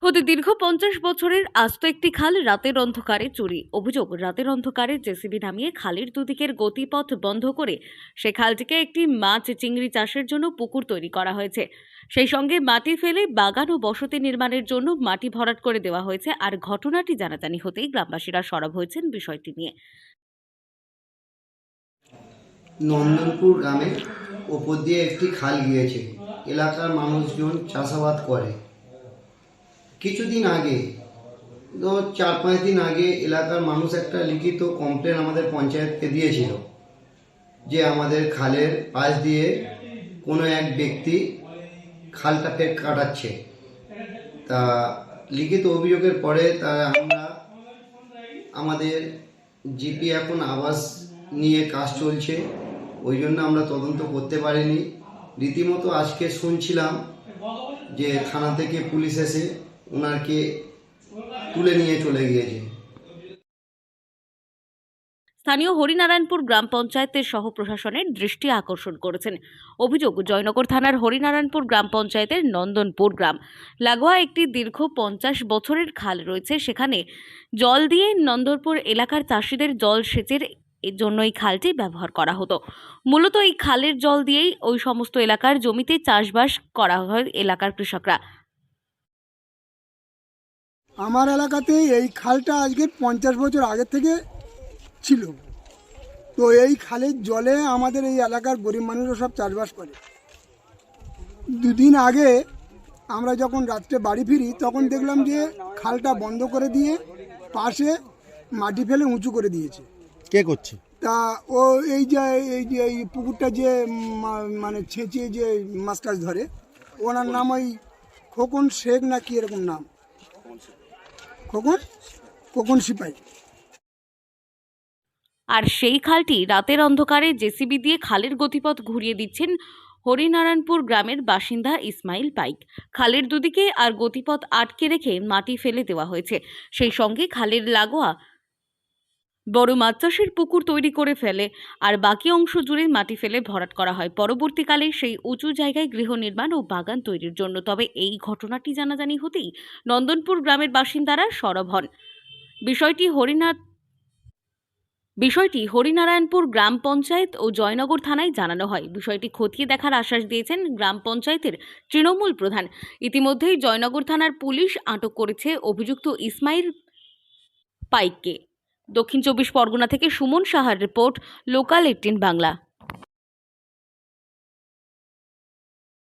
হতে দীর্ঘ 50 বছরের আস্ত একটি খাল রাতের অন্ধকারে চুরি। অভিযোগ, রাতের অন্ধকারে জেসিবি নামিয়ে খালের দুদিকের গতিপথ বন্ধ করে সে খালটিকে একটি মাছ চিংড়ি চাষের জন্য পুকুর তৈরি করা হয়েছে। সেই সঙ্গে মাটি ফেলে বাগান ও বসতি নির্মাণের জন্য মাটি ভরাট করে দেওয়া হয়েছে। আর ঘটনাটি জানাজানি হতেই গ্রামবাসীরা সরব হয়েছেন বিষয়টি নিয়ে। নন্দনপুর গ্রামের ওপর দিয়ে একটি খাল গিয়েছে। এলাকার মানুষজন চাষাবাদ করে। কিছুদিন আগে, 4-5 দিন আগে এলাকার মানুষ একটা লিখিত কমপ্লেন আমাদের পঞ্চায়েতকে দিয়েছিল যে আমাদের খালের পাশ দিয়ে কোনো এক ব্যক্তি খালটাকে কাটাচ্ছে। তা লিখিত অভিযোগের পরে আমরা আমাদের জিপি এখন আবাস নিয়ে কাজ চলছে, ওই জন্য আমরা তদন্ত করতে পারিনি। রীতিমতো আজকে শুনছিলাম যে থানা থেকে পুলিশ এসে ওনাকে তুলে নিয়ে চলে গিয়েছে। স্থানীয় হরিনারায়ণপুর গ্রাম পঞ্চায়েতের সহ প্রশাসনের দৃষ্টি আকর্ষণ করেছেন। অভিযোগ, জয়নগর থানার হরিনারায়ণপুর গ্রাম পঞ্চায়েতের নন্দনপুর গ্রাম লাগোয়া একটি দীর্ঘ 50 বছরের খাল রয়েছে। সেখানে জল দিয়ে নন্দনপুর এলাকার চাষিদের জল সেচের জন্য এই খালটি ব্যবহার করা হতো। মূলত এই খালের জল দিয়েই ওই সমস্ত এলাকার জমিতে চাষবাস করা হয় এলাকার কৃষকরা। আমার এলাকাতে এই খালটা আজকে 50 বছর আগে থেকে ছিল। তো এই খালের জলে আমাদের এই এলাকার গরিব মানুষরা সব চাষবাস করে। দুদিন আগে আমরা যখন রাত্রে বাড়ি ফিরি তখন দেখলাম যে খালটা বন্ধ করে দিয়ে পাশে মাটি ফেলে উঁচু করে দিয়েছে। কে করছে? তা ও এই পুকুরটা যে মানে ছেঁচে যে মাছ টাছ ধরে, ওনার নাম ওই খোকন শেখ না কি এরকম নাম, খোকন সিপাহী। আর সেই খালটি রাতের অন্ধকারে জেসিবি দিয়ে খালের গতিপথ ঘুরিয়ে দিচ্ছেন হরিনারায়ণপুর গ্রামের বাসিন্দা ইসমাইল পাইক। খালের দুদিকে আর গতিপথ আটকে রেখে মাটি ফেলে দেওয়া হয়েছে। সেই সঙ্গে খালের লাগোয়া বড় মাছ চাষের পুকুর তৈরি করে ফেলে আর বাকি অংশ জুড়ে মাটি ফেলে ভরাট করা হয় পরবর্তীকালে সেই উঁচু জায়গায় গৃহ নির্মাণ ও বাগান তৈরির জন্য। তবে এই ঘটনাটি জানাজানি হতেই নন্দনপুর গ্রামের বাসিন্দারা সরব হন। বিষয়টি হরিনারায়ণপুর গ্রাম পঞ্চায়েত ও জয়নগর থানায় জানানো হয়। বিষয়টি খতিয়ে দেখার আশ্বাস দিয়েছেন গ্রাম পঞ্চায়েতের তৃণমূল প্রধান। ইতিমধ্যেই জয়নগর থানার পুলিশ আটক করেছে অভিযুক্ত ইসমাইল পাইককে। দক্ষিণ 24 পরগনা থেকে সুমন সাহার রিপোর্ট, লোকাল 18 বাংলা।